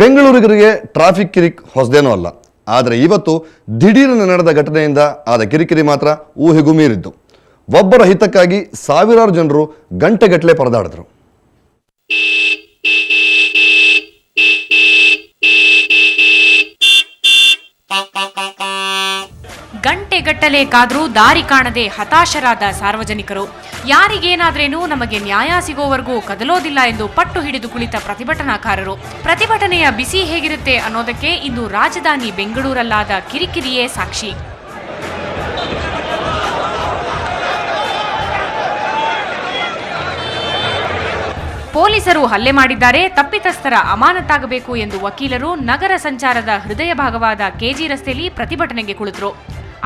ಬೆಂಗಳೂರಿಗರಿಗೆ traffic ಕಿರಿಕ್ ಹೊಸದೇನೂ ಅಲ್ಲ. ಆದರೆ ಇವತ್ತು ದಿಢೀರನೆ ನಡೆದ ಘಟನೆಯಿಂದ ಆದ ಕಿರಿಕಿರಿ ಮಾತ್ರ ಊಹೆಗೂ ಮೀರಿದ್ದು. ಒಬ್ಬರ ಹಿತಕ್ಕಾಗಿ ಸಾವಿರಾರು ಜನರು ಗಂಟೆಗಟ್ಟಲೆ ಪರದಾಡಿದ್ರು. ಗಂಟೆಗಟ್ಟಲೆ ಕಾದ್ರೂ ದಾರಿ ಕಾಣದೆ ಹತಾಶರಾದ ಸಾರ್ವಜನಿಕರು. ಯಾರಿಗೇನಾದ್ರೇನು ನಮಗೆ ನ್ಯಾಯ ಸಿಗೋವರೆಗೂ ಕದಲೋದಿಲ್ಲ ಎಂದು ಪಟ್ಟು ಹಿಡಿದು ಕುಳಿತ ಪ್ರತಿಭಟನಾಕಾರರು. ಪ್ರತಿಭಟನೆಯ ಬಿಸಿ ಹೇಗಿರುತ್ತೆ ಅನ್ನೋದಕ್ಕೆ ಇಂದು ರಾಜಧಾನಿ ಬೆಂಗಳೂರಲ್ಲಾದ ಕಿರಿಕಿರಿಯೇ ಸಾಕ್ಷಿ. ಪೊಲೀಸರು ಹಲ್ಲೆ ಮಾಡಿದ್ದಾರೆ, ತಪ್ಪಿತಸ್ಥರ ಅಮಾನತಾಗಬೇಕು ಎಂದು ವಕೀಲರು ನಗರ ಸಂಚಾರದ ಹೃದಯ ಭಾಗವಾದ ಕೆಜಿ ರಸ್ತೆಯಲ್ಲಿ ಪ್ರತಿಭಟನೆಗೆ ಕುಳಿತರು.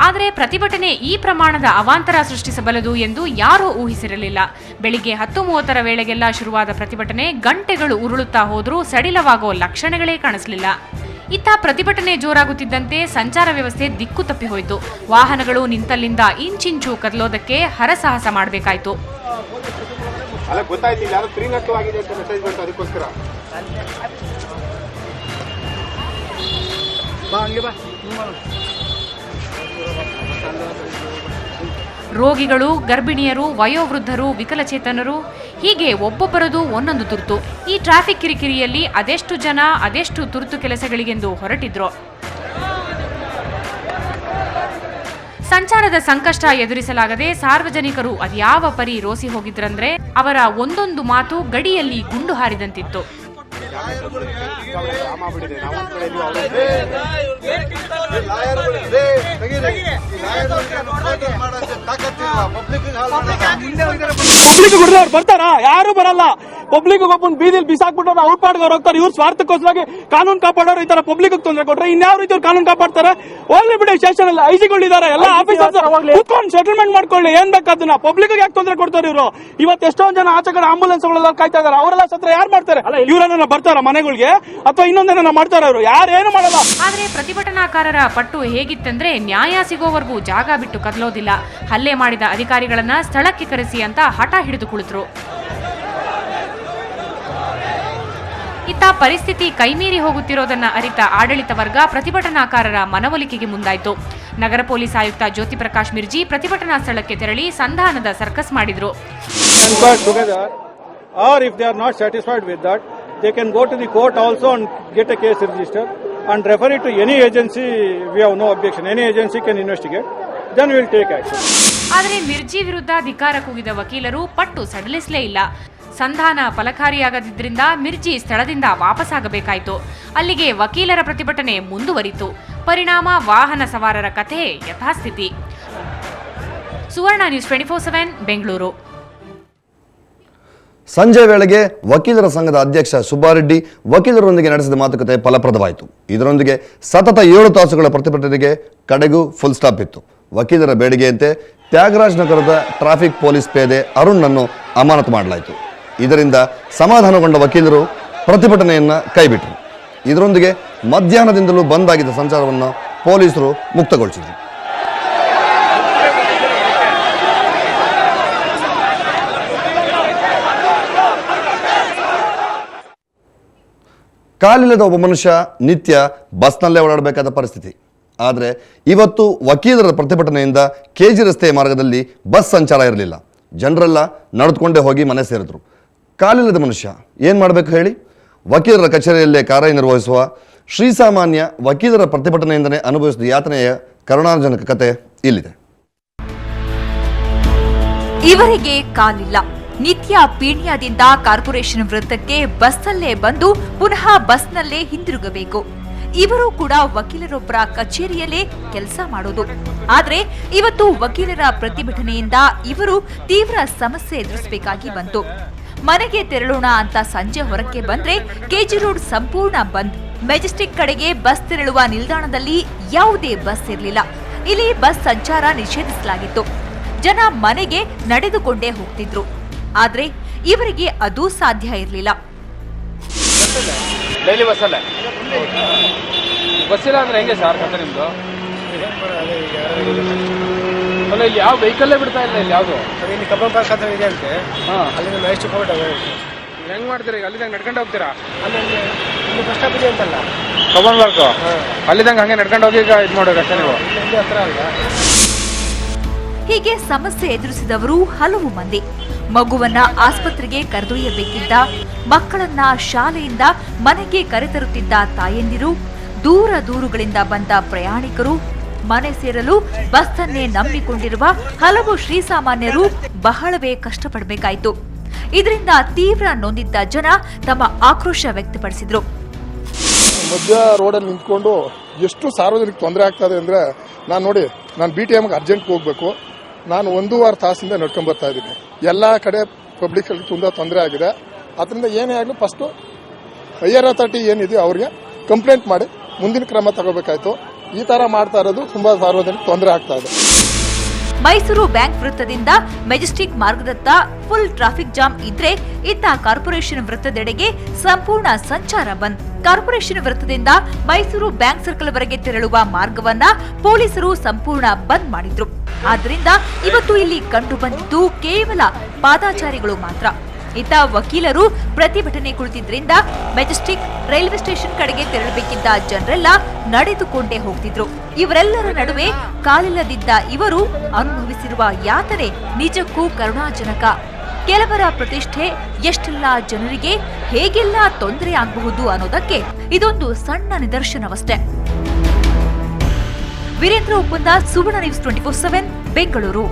ಆದರೆ ಪ್ರತಿಭಟನೆ ಈ ಪ್ರಮಾಣದ ಅವಾಂತರ ಸೃಷ್ಟಿಸಬಲ್ಲದು ಎಂದು ಯಾರೂ ಊಹಿಸಿರಲಿಲ್ಲ. ಬೆಳಿಗ್ಗೆ 10:30 ವೇಳೆಗೆಲ್ಲ ಶುರುವಾದ ಪ್ರತಿಭಟನೆ ಗಂಟೆಗಳು ಉರುಳುತ್ತಾ ಹೋದರೂ ಸಡಿಲವಾಗೋ ಲಕ್ಷಣಗಳೇ ಕಾಣಿಸಲಿಲ್ಲ. ಇತ್ತ ಪ್ರತಿಭಟನೆ ಜೋರಾಗುತ್ತಿದ್ದಂತೆ ಸಂಚಾರ ವ್ಯವಸ್ಥೆ ದಿಕ್ಕು ತಪ್ಪಿ ಹೋಯಿತು. ವಾಹನಗಳು ನಿಂತಲ್ಲಿಂದ ಇಂಚಿಂಚು ಕದಲೋದಕ್ಕೆ ಹರಸಾಹಸ ಮಾಡಬೇಕಾಯಿತು. ರೋಗಿಗಳು, ಗರ್ಭಿಣಿಯರು, ವಯೋವೃದ್ಧರು, ವಿಕಲಚೇತನರು ಹೀಗೆ ಒಬ್ಬೊಬ್ಬರದು ಒಂದೊಂದು ತುರ್ತು. ಈ ಟ್ರಾಫಿಕ್ ಕಿರಿಕಿರಿಯಲ್ಲಿ ಅದೆಷ್ಟು ಜನ ಅದೆಷ್ಟು ತುರ್ತು ಕೆಲಸಗಳಿಗೆಂದು ಹೊರಟಿದ್ರು. ಸಂಚಾರದ ಸಂಕಷ್ಟ ಎದುರಿಸಲಾಗದೆ ಸಾರ್ವಜನಿಕರು ಅದ್ಯಾವ ಪರಿ ರೋಸಿ ಹೋಗಿದ್ರಂದ್ರೆ ಅವರ ಒಂದೊಂದು ಮಾತು ಗಡಿಯಲ್ಲಿ ಗುಂಡು ಹಾರಿದಂತಿತ್ತು. ಬರ್ತಾರಾ? ಯಾರು ಬರಲ್ಲ. ಪಬ್ಲಿಕ್ ಒಬ್ಬನ್ ಬೀದಿಲಿ ಬಿಸಾಕ್ಬಿಟ್ಟು ಅವ್ರ ಪಾಡ್ಗವ್ರು ಹೋಗ್ತಾರೆ. ಇವ್ರು ಸ್ವಾರ್ಥಕ್ಕೋಸ್ಕರ ಕಾನೂನು ಕಾಪಾಡೋರು ಈ ತರ ಪಬ್ಲಿಕ್ ತೊಂದರೆ ಕೊಟ್ರೆ ಇನ್ಯಾವ ರೀತಿ ಕಾನೂನು ಕಾಪಾಡ್ತಾರೆ? ಹೋಗ್ಲಿ ಬಿಡಿ, ಸ್ಟೇಷನ್ ಅಲ್ಲಿ ಐಜಿಗಳಿದ್ದಾರೆ, ಎಲ್ಲ ಆಫೀಸರ್ಸ್ ಕೂತ್ಕೊಂಡು ಸೆಟಲ್ಮೆಂಟ್ ಮಾಡ್ಕೊಳ್ಳಿ. ಏನ್ ಬೇಕಾದನ್ನ ಪಬ್ಲಿಕ್ ಯಾಕೆ ತೊಂದರೆ ಕೊಡ್ತಾರೆ ಇವರು? ಇವತ್ತು ಎಷ್ಟೊಂದ್ ಜನ ಆಚೆ ಕಡೆ ಆಂಬುಲೆನ್ಸ್ ಗಳೆಲ್ಲ ಕಾಯ್ತಾ ಇದಾರೆ. ಅವರೆಲ್ಲ ಸತ್ರ ಯಾರು ಮಾಡ್ತಾರೆ? ಇವರನ್ನ ಬರ್ತಾರ ಮನೆಗಳಿಗೆ ಅಥವಾ ಇನ್ನೊಂದೇನ ಮಾಡ್ತಾರ? ಅವರು ಯಾರೇನು ಮಾಡಲ್ಲ. ಆದ್ರೆ ಪ್ರತಿಭಟನಾಕಾರರ ಪಟ್ಟು ಹೇಗಿತ್ತಂದ್ರೆ ನ್ಯಾಯ ಸಿಗೋವರೆಗೂ ಜಾಗ ಬಿಟ್ಟು ಕದಲೋದಿಲ್ಲ. ಹಲ್ಲೆ ಮಾಡಿದ ಅಧಿಕಾರಿಗಳನ್ನ ಸ್ಥಳಕ್ಕೆ ಕರೆಸಿ ಅಂತ ಹಠ ಹಿಡಿದು ಕುಳಿತರು. ಇತ್ತ ಪರಿಸ್ಥಿತಿ ಕೈಮೀರಿ ಹೋಗುತ್ತಿರೋದನ್ನ ಅರಿತ ಆಡಳಿತ ವರ್ಗ ಪ್ರತಿಭಟನಾಕಾರರ ಮನವೊಲಿಕೆಗೆ ಮುಂದಾಯಿತು. ನಗರ ಪೊಲೀಸ್ ಆಯುಕ್ತ ಜ್ಯೋತಿ ಪ್ರಕಾಶ್ ಮಿರ್ಜಿ ಪ್ರತಿಭಟನಾ ಸ್ಥಳಕ್ಕೆ ತೆರಳಿ ಸಂಧಾನದ ಸರ್ಕಸ್ ಮಾಡಿದ್ರು. They can go to the court also and get a case registered and refer it to any agency. We have no objection. Any agency can investigate. Then we will take action. ಆದರೆ ಮಿರ್ಜಿ ವಿರುದ್ಧ ಧಿಕ್ಕಾರ ಕೂಗಿದ ವಕೀಲರು ಪಟ್ಟು ಸಡಿಲಿಸಲೇ ಇಲ್ಲ. ಸಂಧಾನ ಫಲಕಾರಿಯಾಗದಿದ್ದರಿಂದ ಮಿರ್ಜಿ ಸ್ಥಳದಿಂದ ವಾಪಸ್ಸಾಗಬೇಕಾಯಿತು. ಅಲ್ಲಿಗೆ ವಕೀಲರ ಪ್ರತಿಭಟನೆ ಮುಂದುವರಿತು. ಪರಿಣಾಮ ವಾಹನ ಸವಾರರ ಕಥೆ ಯಥಾಸ್ಥಿತಿ. ಸುವರ್ಣ ನ್ಯೂಸ್ 24/7 ಬೆಂಗಳೂರು. ಸಂಜೆ ವೇಳೆಗೆ ವಕೀಲರ ಸಂಘದ ಅಧ್ಯಕ್ಷ ಸುಬ್ಬಾರೆಡ್ಡಿ ವಕೀಲರೊಂದಿಗೆ ನಡೆಸಿದ ಮಾತುಕತೆ ಫಲಪ್ರದವಾಯಿತು. ಇದರೊಂದಿಗೆ ಸತತ 7 ತಾಸುಗಳ ಪ್ರತಿಭಟನೆಗೆ ಕಡೆಗೂ ಫುಲ್ ಸ್ಟಾಪ್ ಇತ್ತು. ವಕೀಲರ ಬೇಡಿಕೆಯಂತೆ ತ್ಯಾಗರಾಜ್ ನಗರದ ಟ್ರಾಫಿಕ್ ಪೊಲೀಸ್ ಪೇದೆ ಅರುಣ್ನನ್ನು ಅಮಾನತು ಮಾಡಲಾಯಿತು. ಇದರಿಂದ ಸಮಾಧಾನಗೊಂಡ ವಕೀಲರು ಪ್ರತಿಭಟನೆಯನ್ನ ಕೈಬಿಟ್ಟರು. ಇದರೊಂದಿಗೆ ಮಧ್ಯಾಹ್ನದಿಂದಲೂ ಬಂದ್ ಆಗಿದ್ದ ಸಂಚಾರವನ್ನು ಪೊಲೀಸರು ಮುಕ್ತಗೊಳಿಸಿದರು. ಕಾಲಿಲ್ಲದ ಒಬ್ಬ ಮನುಷ್ಯ ನಿತ್ಯ ಬಸ್ನಲ್ಲೇ ಓಡಾಡಬೇಕಾದ ಪರಿಸ್ಥಿತಿ. ಆದರೆ ಇವತ್ತು ವಕೀಲರ ಪ್ರತಿಭಟನೆಯಿಂದ ಕೆಜಿ ರಸ್ತೆಯ ಮಾರ್ಗದಲ್ಲಿ ಬಸ್ ಸಂಚಾರ ಇರಲಿಲ್ಲ. ಜನರೆಲ್ಲ ನಡೆದುಕೊಂಡೇ ಹೋಗಿ ಮನೆ ಸೇರಿದ್ರು. ಕಾಲಿಲ್ಲದ ಮನುಷ್ಯ ಏನು ಮಾಡಬೇಕು ಹೇಳಿ? ವಕೀಲರ ಕಚೇರಿಯಲ್ಲೇ ಕಾರ್ಯನಿರ್ವಹಿಸುವ ಶ್ರೀಸಾಮಾನ್ಯ ವಕೀಲರ ಪ್ರತಿಭಟನೆಯಿಂದಲೇ ಅನುಭವಿಸಿದ ಯಾತನೆಯ ಕರುಣಾಜನಕ ಕತೆ ಇಲ್ಲಿದೆ. ಇವರಿಗೆ ಕಾಲಿಲ್ಲ. ನಿತ್ಯ ಪೀಣ್ಯದಿಂದ ಕಾರ್ಪೊರೇಷನ್ ವೃತ್ತಕ್ಕೆ ಬಸ್ನಲ್ಲೇ ಬಂದು ಪುನಃ ಬಸ್ನಲ್ಲೇ ಹಿಂದಿರುಗಬೇಕು. ಇವರು ಕೂಡ ವಕೀಲರೊಬ್ಬರ ಕಚೇರಿಯಲ್ಲೇ ಕೆಲಸ ಮಾಡೋದು. ಆದ್ರೆ ಇವತ್ತು ವಕೀಲರ ಪ್ರತಿಭಟನೆಯಿಂದ ಇವರು ತೀವ್ರ ಸಮಸ್ಯೆ ಎದುರಿಸಬೇಕಾಗಿ ಬಂತು. ಮನೆಗೆ ತೆರಳೋಣ ಅಂತ ಸಂಜೆ ಹೊರಕ್ಕೆ ಬಂದ್ರೆ ಕೆಜಿ ರೋಡ್ ಸಂಪೂರ್ಣ ಬಂದ್. ಮೆಜೆಸ್ಟಿಕ್ ಕಡೆಗೆ ಬಸ್ ತೆರಳುವ ನಿಲ್ದಾಣದಲ್ಲಿ ಯಾವುದೇ ಬಸ್ ಇರಲಿಲ್ಲ. ಇಲ್ಲಿ ಬಸ್ ಸಂಚಾರ ನಿಷೇಧಿಸಲಾಗಿತ್ತು. ಜನ ಮನೆಗೆ ನಡೆದುಕೊಂಡೇ ಹೋಗ್ತಿದ್ರು. ಆದ್ರೆ ಇವರಿಗೆ ಅದು ಸಾಧ್ಯ ಇರಲಿಲ್ಲ. ಬಸ್ಸಿಲ್ಲ ಅಂದ್ರೆ ಹೆಂಗೆ ಸರ್ ಕತೆ ನಿಮ್ದು? ಅಲ್ಲ, ಇಲ್ಲಿ ಯಾವ ವೆಹಿಕಲ್ಲೇ ಬಿಡ್ತಾ ಇಲ್ಲ. ಇಲ್ಲಿ ಯಾವುದು ಇಲ್ಲಿ ಕಬ್ಬನ್ ಪಾರ್ಕ್ ಹತ್ರ ಇದೆ ಅಂತೆ. ಅಲ್ಲಿಂದ ಮೆಜೆಸ್ಟಿಕ್ ಹೋಗ್ಬಿಟ್ಟು ಹೆಂಗ್ ಮಾಡ್ತೀರಾ ಈಗ? ಅಲ್ಲಿದಂಗೆ ನಡ್ಕೊಂಡು ಹೋಗ್ತೀರಾ? ಅಲ್ಲಿ ಬಸ್ ಸ್ಟಾಪ್ ಇದೆ ಅಂತಲ್ಲ, ತಗೊಂಡ್ಬರ್ಕು ಅಲ್ಲಿದಂಗೆ ಹಂಗೆ ನಡ್ಕೊಂಡು ಹೋಗಿ ಈಗ ಇದು ಮಾಡೋದು ಅಷ್ಟೇ ನೀವು? ಇಲ್ಲಿ ಹತ್ರ ಅಲ್ವಾ? ಹೀಗೆ ಸಮಸ್ಯೆ ಎದುರಿಸಿದವರು ಹಲವು ಮಂದಿ. ಮಗುವನ್ನ ಆಸ್ಪತ್ರೆಗೆ ಕರೆದೊಯ್ಯಬೇಕಿದ್ದ, ಮಕ್ಕಳನ್ನ ಶಾಲೆಯಿಂದ ಮನೆಗೆ ಕರೆತರುತ್ತಿದ್ದ ತಾಯಂದಿರು, ದೂರ ದೂರುಗಳಿಂದ ಬಂದ ಪ್ರಯಾಣಿಕರು, ಮನೆ ಸೇರಲು ಬಸ್ಸನ್ನೇ ನಂಬಿಕೊಂಡಿರುವ ಹಲವು ಶ್ರೀಸಾಮಾನ್ಯರು ಬಹಳವೇ ಕಷ್ಟಪಡಬೇಕಾಯಿತು. ಇದರಿಂದ ತೀವ್ರ ನೊಂದಿದ್ದ ಜನ ತಮ್ಮ ಆಕ್ರೋಶ ವ್ಯಕ್ತಪಡಿಸಿದ್ರು. ಮಧ್ಯ ರೋಡಲ್ಲಿ ನಿಂತ್ಕೊಂಡು ಎಷ್ಟು ಸಾರ್ವಜನಿಕ ತೊಂದರೆ ಆಗ್ತದೆ ಅಂದರೆ, ನಾನು BTMಗೆ ಅರ್ಜೆಂಟ್ಗೆ ಹೋಗಬೇಕು, ನಾನು 1.5 ತಾಸಿಂದ ನಡ್ಕೊಂಡು ಬರ್ತಾ ಇದ್ದೀನಿ. ಎಲ್ಲ ಕಡೆ ಪಬ್ಲಿಕ್ಗೆ ತುಂಬ ತೊಂದರೆ ಆಗಿದೆ. ಅದರಿಂದ ಏನೇ ಆಗಲಿ ಫಸ್ಟು ಹೈಯರ್ ಅಥಾರಿಟಿ ಏನಿದೆ ಅವ್ರಿಗೆ ಕಂಪ್ಲೇಂಟ್ ಮಾಡಿ ಮುಂದಿನ ಕ್ರಮ ತಗೋಬೇಕಾಯ್ತು. ಈ ಥರ ಮಾಡ್ತಾ ಇರೋದು ತುಂಬ ಸಾರ್ವಜನಿಕ ತೊಂದರೆ ಆಗ್ತಾ ಇದೆ. ಮೈಸೂರು ಬ್ಯಾಂಕ್ ವೃತ್ತದಿಂದ ಮೆಜೆಸ್ಟಿಕ್ ಮಾರ್ಗದತ್ತ ಫುಲ್ ಟ್ರಾಫಿಕ್ ಜಾಮ್ ಇದ್ರೆ, ಇತ್ತ ಕಾರ್ಪೊರೇಷನ್ ವೃತ್ತದೆಡೆಗೆ ಸಂಪೂರ್ಣ ಸಂಚಾರ ಬಂದ್. ಕಾರ್ಪೊರೇಷನ್ ವೃತ್ತದಿಂದ ಮೈಸೂರು ಬ್ಯಾಂಕ್ ಸರ್ಕಲ್ ವರೆಗೆ ತೆರಳುವ ಮಾರ್ಗವನ್ನ ಪೊಲೀಸರು ಸಂಪೂರ್ಣ ಬಂದ್ ಮಾಡಿದ್ರು. ಆದ್ರಿಂದ ಇವತ್ತು ಇಲ್ಲಿ ಕಂಡು ಬಂದಿದ್ದು ಕೇವಲ ಪಾದಾಚಾರಿಗಳು ಮಾತ್ರ. ಇತ್ತ ವಕೀಲರು ಪ್ರತಿಭಟನೆ ಕುಳಿತಿದ್ರಿಂದ ಮೆಜೆಸ್ಟಿಕ್ ರೈಲ್ವೆ ಸ್ಟೇಷನ್ ಕಡೆಗೆ ತೆರಳಬೇಕಿದ್ದ ಜನರೆಲ್ಲ ನಡೆದುಕೊಂಡೇ ಹೋಗ್ತಿದ್ರು. ಇವರೆಲ್ಲರ ನಡುವೆ ಕಾಲಿಲ್ಲದಿದ್ದ ಇವರು ಅನುಭವಿಸಿರುವ ಯಾತನೆ ನಿಜಕ್ಕೂ ಕರುಣಾಜನಕ. ಕೆಲವರ ಪ್ರತಿಷ್ಠೆ ಎಷ್ಟೆಲ್ಲ ಜನರಿಗೆ ಹೇಗೆಲ್ಲ ತೊಂದರೆ ಆಗಬಹುದು ಅನ್ನೋದಕ್ಕೆ ಇದೊಂದು ಸಣ್ಣ ನಿದರ್ಶನವಷ್ಟೇ. ವೀರೇಂದ್ರ ಒಪ್ಪಂದ, ಸುವರ್ಣ ನ್ಯೂಸ್ 24/7 ಬೆಂಗಳೂರು.